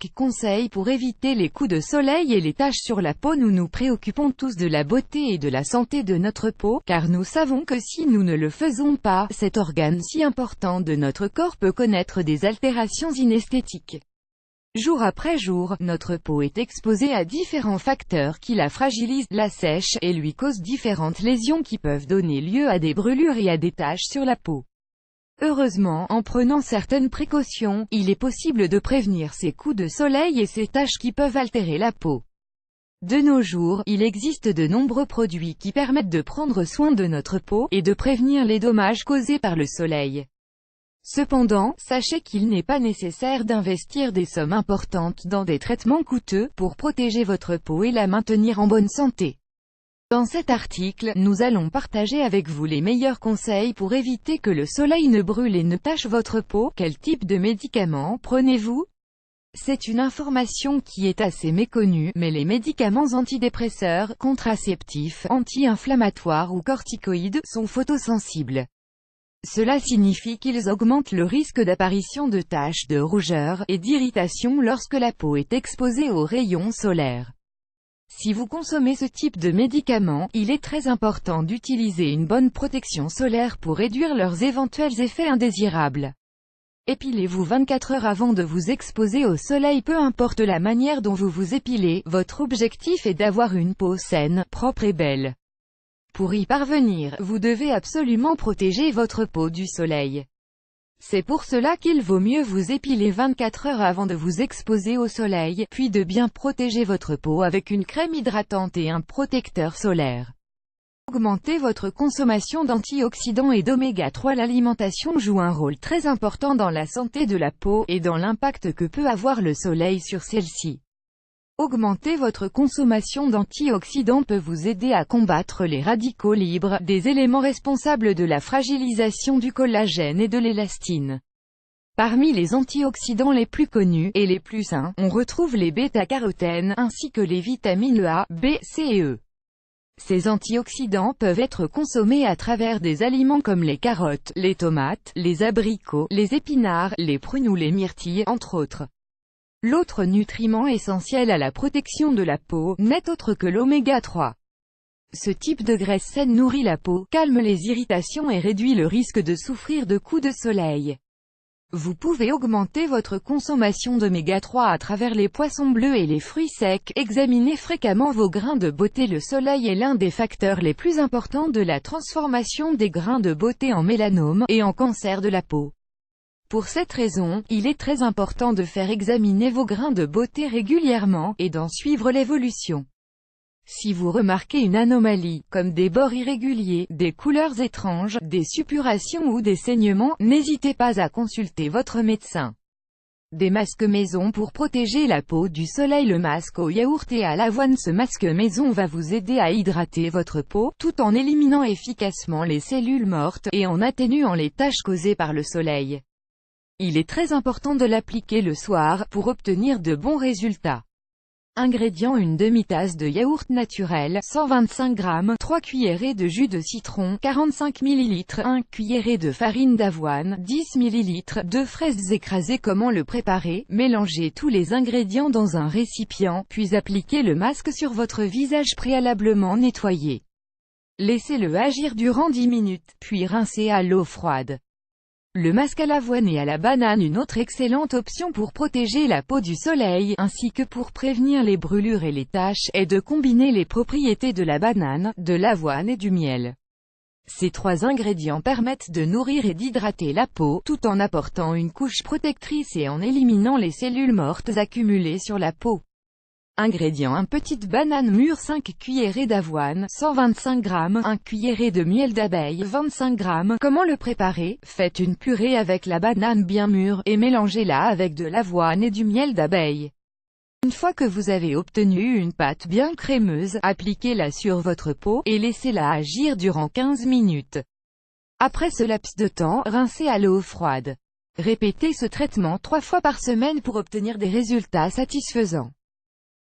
5 conseils pour éviter les coups de soleil et les taches sur la peau. Nous nous préoccupons tous de la beauté et de la santé de notre peau, car nous savons que si nous ne le faisons pas, cet organe si important de notre corps peut connaître des altérations inesthétiques. Jour après jour, notre peau est exposée à différents facteurs qui la fragilisent, la sèchent, et lui causent différentes lésions qui peuvent donner lieu à des brûlures et à des taches sur la peau. Heureusement, en prenant certaines précautions, il est possible de prévenir ces coups de soleil et ces taches qui peuvent altérer la peau. De nos jours, il existe de nombreux produits qui permettent de prendre soin de notre peau, et de prévenir les dommages causés par le soleil. Cependant, sachez qu'il n'est pas nécessaire d'investir des sommes importantes dans des traitements coûteux, pour protéger votre peau et la maintenir en bonne santé. Dans cet article, nous allons partager avec vous les meilleurs conseils pour éviter que le soleil ne brûle et ne tache votre peau. Quel type de médicaments prenez-vous? C'est une information qui est assez méconnue, mais les médicaments antidépresseurs, contraceptifs, anti-inflammatoires ou corticoïdes, sont photosensibles. Cela signifie qu'ils augmentent le risque d'apparition de taches, de rougeur, et d'irritation lorsque la peau est exposée aux rayons solaires. Si vous consommez ce type de médicaments, il est très important d'utiliser une bonne protection solaire pour réduire leurs éventuels effets indésirables. Épilez-vous 24 heures avant de vous exposer au soleil. Peu importe la manière dont vous vous épilez, votre objectif est d'avoir une peau saine, propre et belle. Pour y parvenir, vous devez absolument protéger votre peau du soleil. C'est pour cela qu'il vaut mieux vous épiler 24 heures avant de vous exposer au soleil, puis de bien protéger votre peau avec une crème hydratante et un protecteur solaire. Augmentez votre consommation d'antioxydants et d'oméga 3. L'alimentation joue un rôle très important dans la santé de la peau, et dans l'impact que peut avoir le soleil sur celle-ci. Augmenter votre consommation d'antioxydants peut vous aider à combattre les radicaux libres, des éléments responsables de la fragilisation du collagène et de l'élastine. Parmi les antioxydants les plus connus, et les plus sains, on retrouve les bêta-carotènes, ainsi que les vitamines A, B, C et E. Ces antioxydants peuvent être consommés à travers des aliments comme les carottes, les tomates, les abricots, les épinards, les prunes ou les myrtilles, entre autres. L'autre nutriment essentiel à la protection de la peau, n'est autre que l'oméga 3. Ce type de graisse saine nourrit la peau, calme les irritations et réduit le risque de souffrir de coups de soleil. Vous pouvez augmenter votre consommation d'oméga 3 à travers les poissons bleus et les fruits secs. Examinez fréquemment vos grains de beauté. Le soleil est l'un des facteurs les plus importants de la transformation des grains de beauté en mélanome, et en cancer de la peau. Pour cette raison, il est très important de faire examiner vos grains de beauté régulièrement, et d'en suivre l'évolution. Si vous remarquez une anomalie, comme des bords irréguliers, des couleurs étranges, des suppurations ou des saignements, n'hésitez pas à consulter votre médecin. Des masques maison pour protéger la peau du soleil. Le masque au yaourt et à l'avoine. Ce masque maison va vous aider à hydrater votre peau, tout en éliminant efficacement les cellules mortes, et en atténuant les taches causées par le soleil. Il est très important de l'appliquer le soir, pour obtenir de bons résultats. Ingrédients: une demi-tasse de yaourt naturel, 125 g, 3 cuillerées de jus de citron, 45 ml, 1 cuillerée de farine d'avoine, 10 ml, 2 fraises écrasées. Comment le préparer? Mélangez tous les ingrédients dans un récipient, puis appliquez le masque sur votre visage préalablement nettoyé. Laissez-le agir durant 10 minutes, puis rincez à l'eau froide. Le masque à l'avoine et à la banane. Une autre excellente option pour protéger la peau du soleil, ainsi que pour prévenir les brûlures et les taches, est de combiner les propriétés de la banane, de l'avoine et du miel. Ces trois ingrédients permettent de nourrir et d'hydrater la peau, tout en apportant une couche protectrice et en éliminant les cellules mortes accumulées sur la peau. Ingrédients: 1 petite banane mûre, 5 cuillerées d'avoine, 125 g, 1 cuillerée de miel d'abeille, 25 g. Comment le préparer? Faites une purée avec la banane bien mûre, et mélangez-la avec de l'avoine et du miel d'abeille. Une fois que vous avez obtenu une pâte bien crémeuse, appliquez-la sur votre peau, et laissez-la agir durant 15 minutes. Après ce laps de temps, rincez à l'eau froide. Répétez ce traitement 3 fois par semaine pour obtenir des résultats satisfaisants.